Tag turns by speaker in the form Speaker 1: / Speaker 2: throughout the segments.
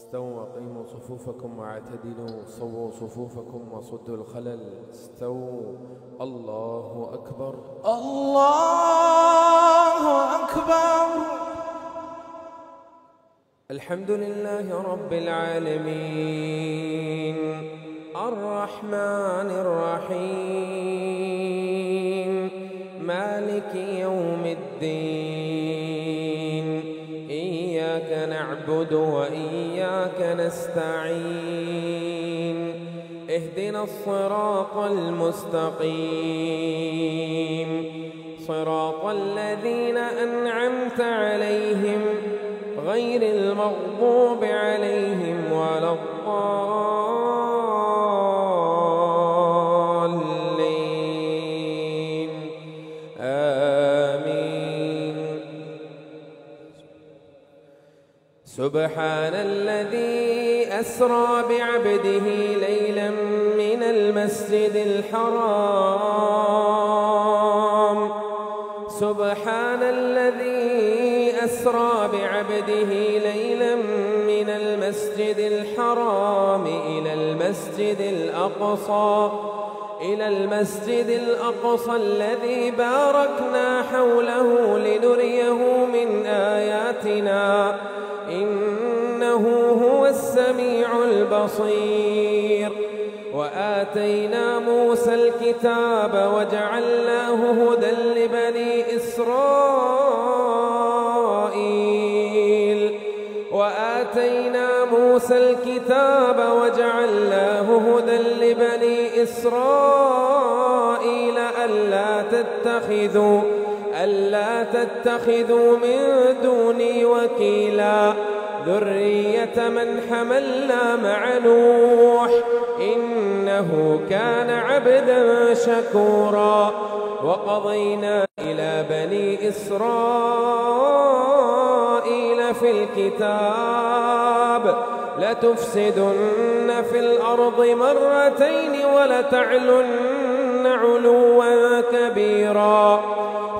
Speaker 1: استووا أقيموا صفوفكم واعتدلوا صووا صفوفكم وصدوا الخلل. استووا. الله أكبر.
Speaker 2: الله أكبر.
Speaker 1: الحمد لله رب العالمين الرحمن الرحيم مالك يوم الدين. إياك نعبد وإياك نستعين. اهدنا الصراط المستقيم صراط الذين أنعمت عليهم غير المغضوب عليهم ولا الضالين. آمين. سبحان الذي أسرى بعبده ليلا من المسجد الحرام. سبحان الذي أسرى بعبده ليلا من المسجد الحرام إلى المسجد الأقصى الذي باركنا حوله لنريه من آياتنا إنه هو السميع البصير. وآتينا موسى الكتاب وجعلناه هدى لبني إسرائيل. وآتينا موسى الكتاب وجعلناه هدى لبني إسرائيل ألا تتخذوا من دوني وكيلا ذرية من حملنا مع نوح إنه كان عبدا شكورا. وقضينا إلى بني إسرائيل في الكتاب لتفسدن في الأرض مرتين ولتعلن علوا كبيرا.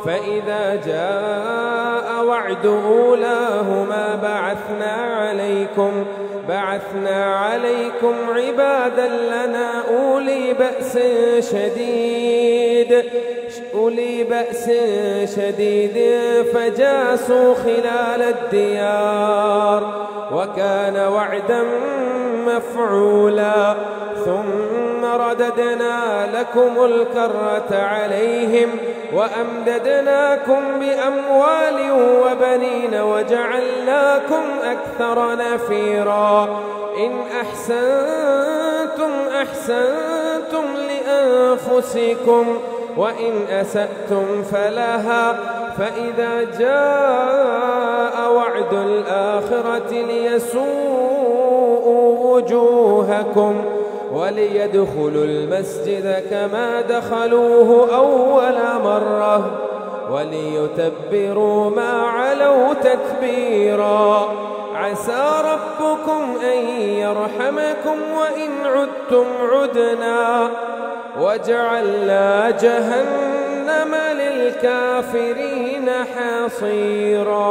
Speaker 1: فإذا جاء وعد أولاهما بعثنا عليكم عبادا لنا أولي بأس شديد فجاسوا خلال الديار وكان وعدا مفعولا. ثم رددنا لكم الكرة عليهم وأمددناكم بأموال وبنين وجعلناكم أكثر نفيرا. إن أحسنتم لأنفسكم وإن أسأتم فلها. فإذا جاء وعد الآخرة ليسوءوا وجوهكم وليدخلوا المسجد كما دخلوه أول مرة وليتبروا ما علوا تتبيرا. عسى ربكم أن يرحمكم وإن عدتم عدنا وجعلنا جهنم للكافرين حصيرا.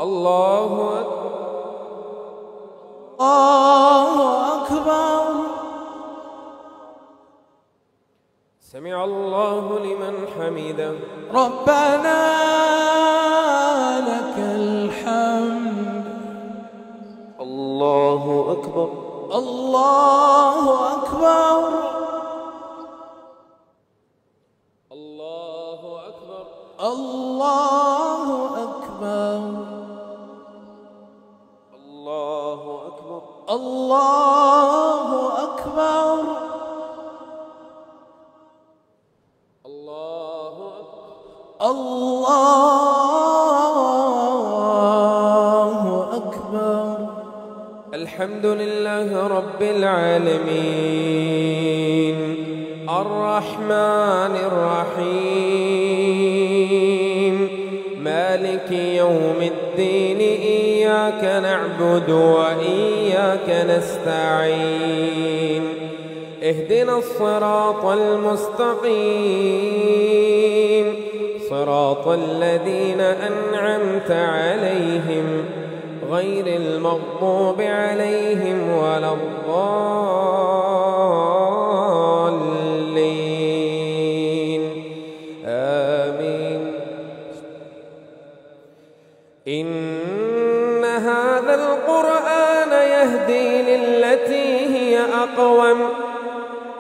Speaker 1: الله
Speaker 2: أكبر.
Speaker 1: سمع الله لمن حمده.
Speaker 2: ربنا لك الحمد.
Speaker 1: الله أكبر.
Speaker 2: الله أكبر.
Speaker 1: الله أكبر.
Speaker 2: الله أكبر.
Speaker 1: الله أكبر.
Speaker 2: الله أكبر.
Speaker 1: الله أكبر.
Speaker 2: الله أكبر.
Speaker 1: الحمد لله رب العالمين الرحمن الرحيم مالك يوم الدين. إياك نعبد وإياك نستعين. اهدنا الصراط المستقيم صراط الذين أنعمت عليهم غير المغضوب عليهم ولا الضالين آمين. إن هذا القرآن يهدي للتي هي أقوم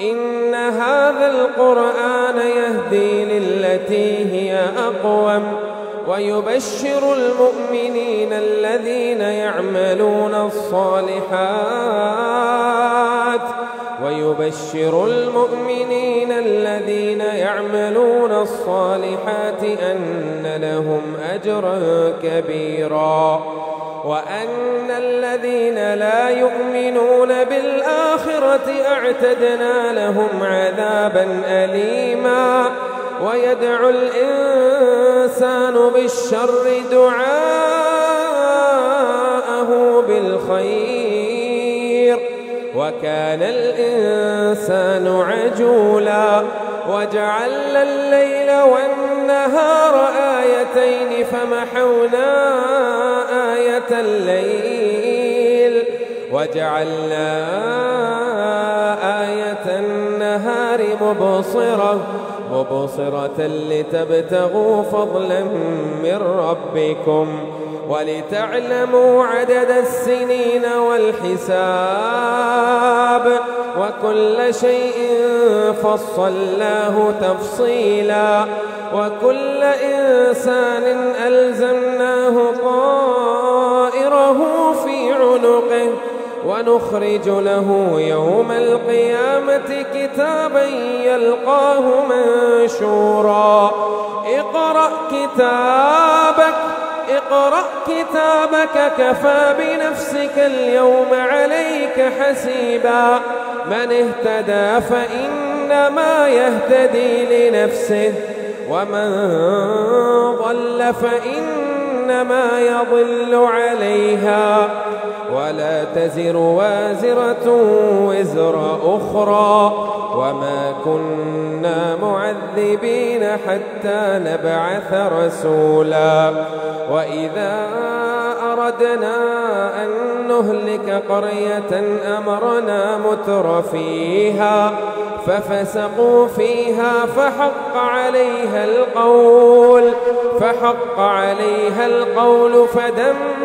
Speaker 1: إن هذا القرآن يهدي للتي هي أقوم ويبشر المؤمنين الذين يعملون الصالحات أن لهم أجرا كبيرا وأن الذين لا يؤمنون بالآخرة أعتدنا لهم عذابا أليما. ويدعو الإنسان بالشر دعاءه بالخير وكان الإنسان عجولا. وجعلنا الليل والنهار آيتين فمحونا آية الليل وجعلنا آية النهار مبصرة لتبتغوا فضلا من ربكم ولتعلموا عدد السنين والحساب وكل شيء فصلناه تفصيلا. وكل إنسان ألزمناه طائره في عنقه ونخرج له يوم القيامة كتابا يلقاه منشورا. اقرأ كتابك كفى بنفسك اليوم عليك حسيبا. من اهتدى فإنما يهتدي لنفسه ومن ضل فإنما يضل عليها ولا تزر وازرة وزر أخرى وما كنا معذبين حتى نبعث رسولا. وإذا أردنا أن نهلك قرية أمرنا مترفيها ففسقوا فيها فحق عليها القول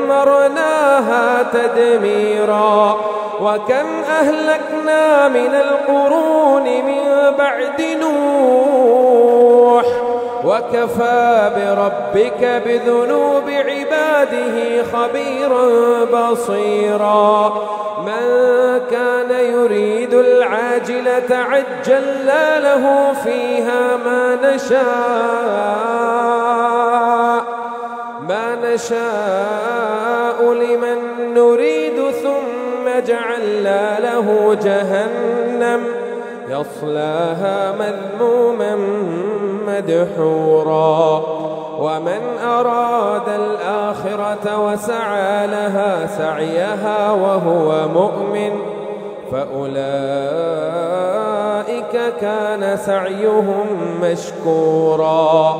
Speaker 1: فدمرناها تدميرا. وكم أهلكنا من القرون من بعد نوح وكفى بربك بذنوب عباده خبيرا بصيرا. من كان يريد العاجلة عجلنا له فيها ما نشاء لمن نريد ثم جعلنا له جهنم يصلاها مذموما مدحورا. ومن أراد الآخرة وسعى لها سعيها وهو مؤمن فأولئك كان سعيهم مشكورا.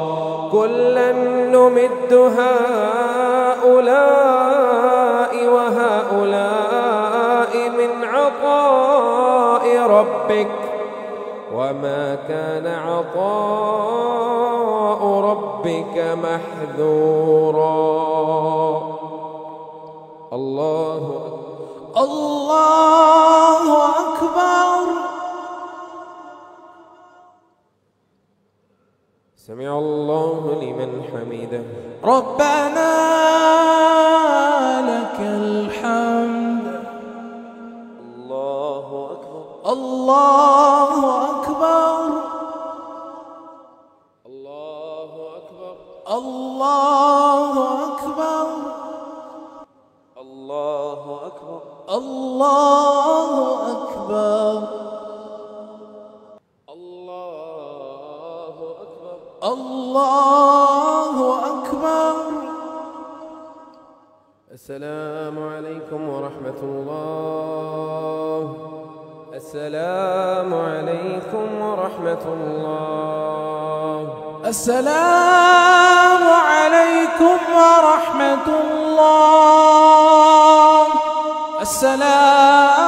Speaker 1: كلا نمد هؤلاء وهؤلاء من عطاء ربك وما كان عطاء ربك محذورا. الله
Speaker 2: أكبر.
Speaker 1: سمع الله لمن حمده.
Speaker 2: ربنا لك الحمد.
Speaker 1: الله أكبر.
Speaker 2: الله أكبر.
Speaker 1: الله أكبر.
Speaker 2: الله أكبر.
Speaker 1: الله أكبر.
Speaker 2: الله أكبر.
Speaker 1: الله أكبر.
Speaker 2: الله أكبر.
Speaker 1: السلام عليكم ورحمة الله. السلام عليكم ورحمة الله.
Speaker 2: السلام عليكم ورحمة الله. السلام